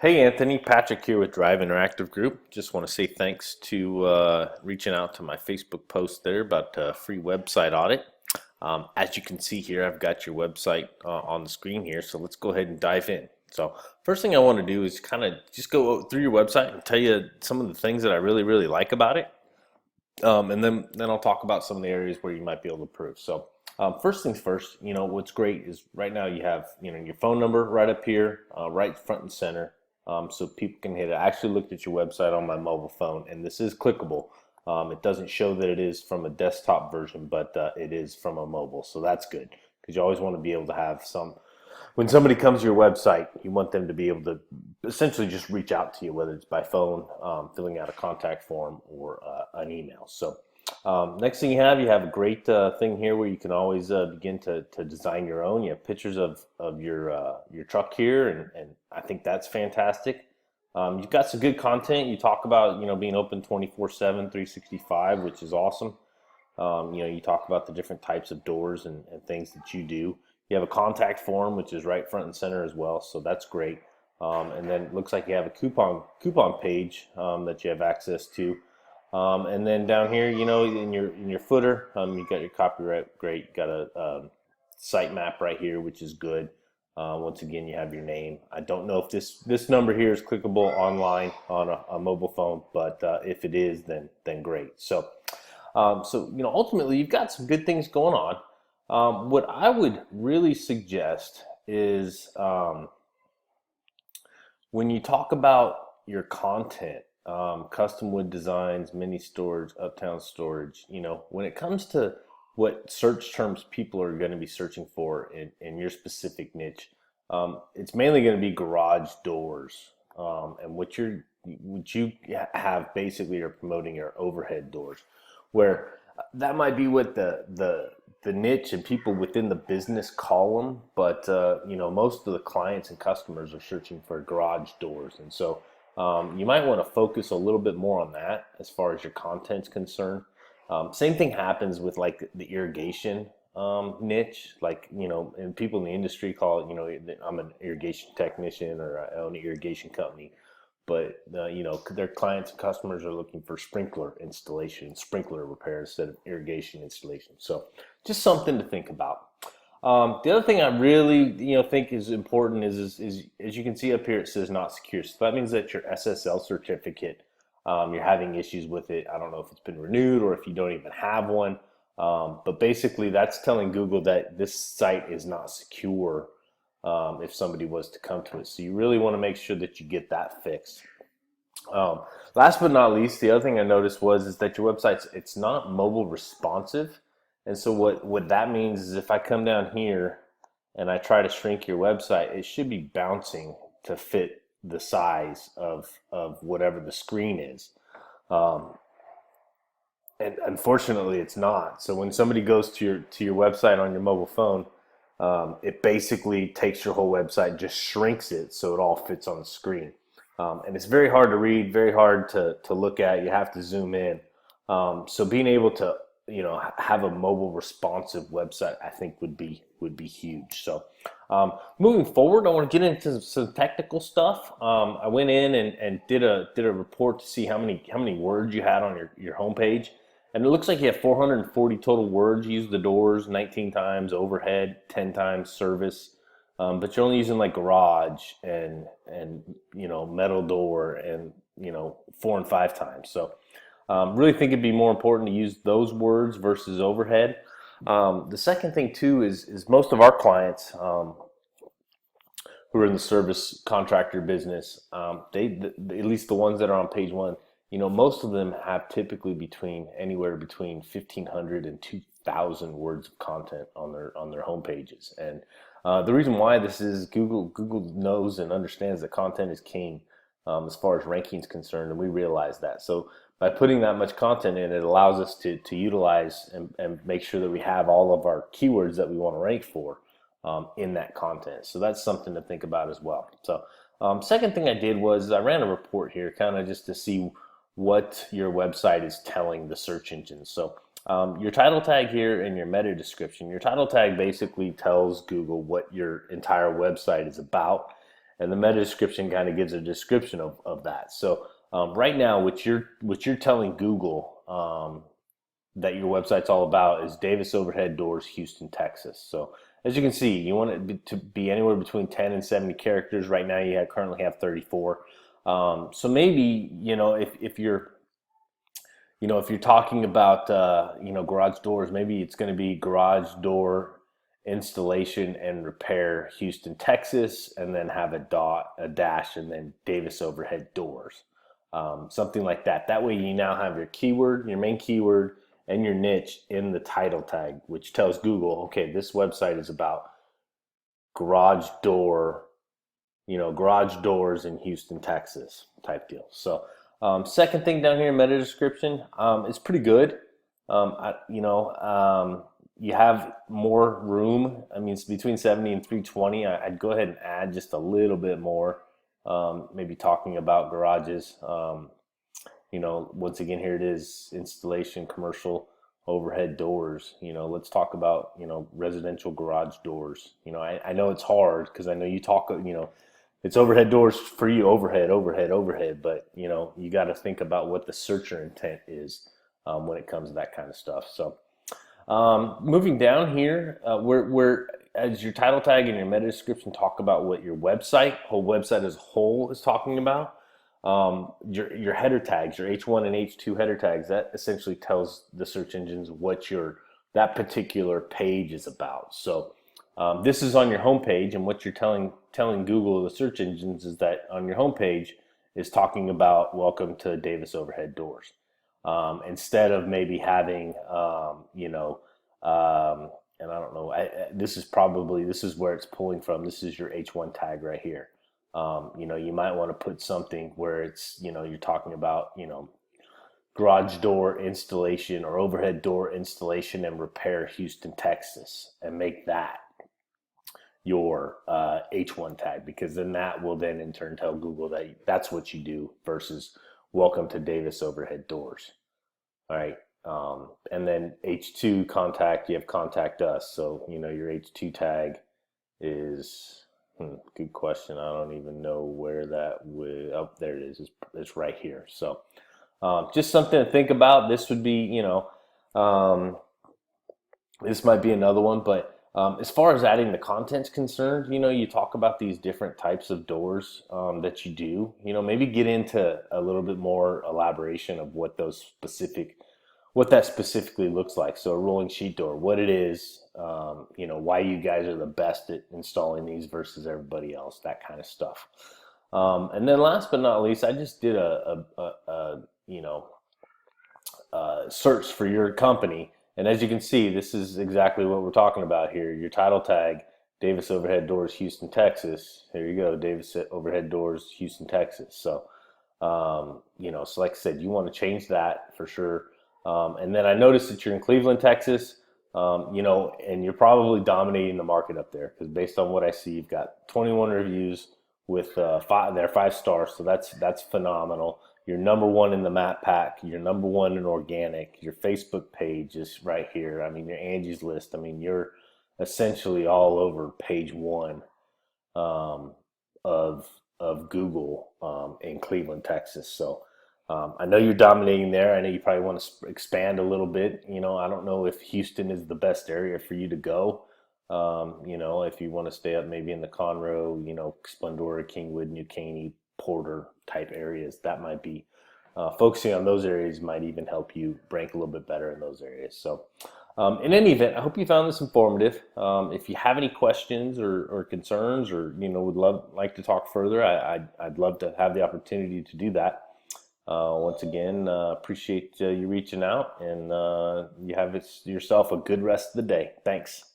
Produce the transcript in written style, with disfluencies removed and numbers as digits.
Hey Anthony, Patrick here with Drive Interactive Group. Just want to say thanks to reaching out to my Facebook post there about free website audit. As you can see here, I've got your website on the screen here, so let's go ahead and dive in. So first thing I want to do is kind of just go through your website and tell you some of the things that I really like about it. And then I'll talk about some of the areas where you might be able to improve. So first things first, what's great is right now you have your phone number right up here, right front and center, so people can hit it. I actually looked at your website on my mobile phone, and this is clickable. It doesn't show that it is from a desktop version, but it is from a mobile, so that's good because you always want to be able to have some. When somebody comes to your website, you want them to be able to essentially just reach out to you, whether it's by phone, filling out a contact form, or an email. So next thing you have a great thing here where you can always begin to design your own. You have pictures of your truck here, and I think that's fantastic. You've got some good content. You talk about being open 24/7, 365, which is awesome. You talk about the different types of doors and things that you do. You have a contact form, which is right front and center as well, so that's great. And then it looks like you have a coupon page that you have access to. And then down here, in your footer, you got your copyright, great. You got a site map right here, which is good. Once again, you have your name. I don't know if this number here is clickable online on a mobile phone, but if it is, then great. So ultimately, you've got some good things going on. What I would really suggest is when you talk about your content, custom wood designs, mini storage, uptown storage, when it comes to what search terms people are going to be searching for in your specific niche, it's mainly going to be garage doors. And what you have basically are promoting your overhead doors, where that might be what the niche and people within the business call them, but most of the clients and customers are searching for garage doors, and so you might want to focus a little bit more on that as far as your content's concerned. Same thing happens with like the irrigation niche, like and people in the industry call it, I'm an irrigation technician or I own an irrigation company, but their clients and customers are looking for sprinkler installation, sprinkler repair instead of irrigation installation. So just something to think about. The other thing I really think is important is as you can see up here, it says not secure. So that means that your SSL certificate, you're having issues with it. I don't know if it's been renewed or if you don't even have one. But basically that's telling Google that this site is not secure if somebody was to come to it. So you really want to make sure that you get that fixed. Last but not least, the other thing I noticed is that your it's not mobile responsive. And so what that means is if I come down here and I try to shrink your website, it should be bouncing to fit the size of whatever the screen is. And unfortunately, it's not. So when somebody goes to your website on your mobile phone, it basically takes your whole website, just shrinks it so it all fits on the screen. And it's very hard to read, very hard to look at. You have to zoom in. So being able to have a mobile responsive website, I think would be huge. So moving forward, I want to get into some technical stuff. I went in and did a report to see how many words you had on your homepage, and it looks like you have 440 total words. You use the doors 19 times, overhead 10 times, service, but you're only using like garage and metal door and 4 and 5 times. So really think it'd be more important to use those words versus overhead. The second thing too is most of our clients who are in the service contractor business, at least the ones that are on page one, most of them have typically anywhere between 1,500 and 2,000 words of content on their home pages. And the reason why this is Google knows and understands that content is king as far as ranking is concerned, and we realize that. So by putting that much content in, it allows us to utilize and make sure that we have all of our keywords that we want to rank for in that content. So that's something to think about as well. So second thing I did was I ran a report here kind of just to see what your website is telling the search engines. So your title tag here and your meta description. Your title tag basically tells Google what your entire website is about. and the meta description kind of gives a description of that. So right now, what you're telling Google that your website's all about is Davis Overhead Doors, Houston, Texas. So as you can see, you want it to be anywhere between 10 and 70 characters. Right now, currently have 34. So maybe, if you're talking about garage doors, maybe it's going to be garage door installation and repair, Houston, Texas, and then have a dash, and then Davis Overhead Doors, something like that. That way, you now have your main keyword, and your niche in the title tag, which tells Google, okay, this website is about garage doors in Houston, Texas type deal. So second thing down here in meta description, it's pretty good. You have more room. I mean, it's between 70 and 320. I'd go ahead and add just a little bit more, maybe talking about garages. Once again, here it is, installation, commercial overhead doors. Let's talk about, residential garage doors. I know it's hard because I know you talk, it's overhead doors for you, overhead, but you got to think about what the searcher intent is when it comes to that kind of stuff. So moving down here, where as your title tag and your meta description talk about what your whole website as a whole is talking about. Your header tags, your H1 and H2 header tags, that essentially tells the search engines what that particular page is about. So this is on your home page, and what you're telling Google, the search engines, is that on your home page is talking about welcome to Davis Overhead Doors, instead of maybe having and I don't know, this is where it's pulling from. This is your H1 tag right here. You might want to put something where it's, you're talking about, garage door installation or overhead door installation and repair, Houston, Texas, and make that your H1 tag, because then that will then in turn tell Google that that's what you do versus welcome to Davis Overhead Doors. All right. And then H2 contact, you have contact us. So, your H2 tag is, good question. I don't even know where that would, oh, there it is. It's right here. So just something to think about. This would be, this might be another one, but as far as adding the content's concerned, you talk about these different types of doors that you do, maybe get into a little bit more elaboration of what that specifically looks like. So a rolling sheet door, what it is, why you guys are the best at installing these versus everybody else, that kind of stuff. And then last but not least, I just did a search for your company. And as you can see, this is exactly what we're talking about here. Your title tag, Davis Overhead Doors, Houston, Texas. Here you go, Davis Overhead Doors, Houston, Texas. So, so like I said, you want to change that for sure. And then I noticed that you're in Cleveland, Texas, and you're probably dominating the market up there, because based on what I see, you've got 21 reviews with 5 stars. So that's phenomenal. You're number one in the map pack. You're number one in organic. Your Facebook page is right here. I mean, your Angie's List. I mean, you're essentially all over page 1 of Google in Cleveland, Texas. So I know you're dominating there. I know you probably want to expand a little bit. I don't know if Houston is the best area for you to go. If you want to stay up maybe in the Conroe, Splendora, Kingwood, New Caney, Porter type areas, that might be focusing on those areas might even help you rank a little bit better in those areas. So in any event, I hope you found this informative. If you have any questions or concerns, or would like to talk further, I'd love to have the opportunity to do that. Once again, appreciate you reaching out, and you have yourself a good rest of the day. Thanks.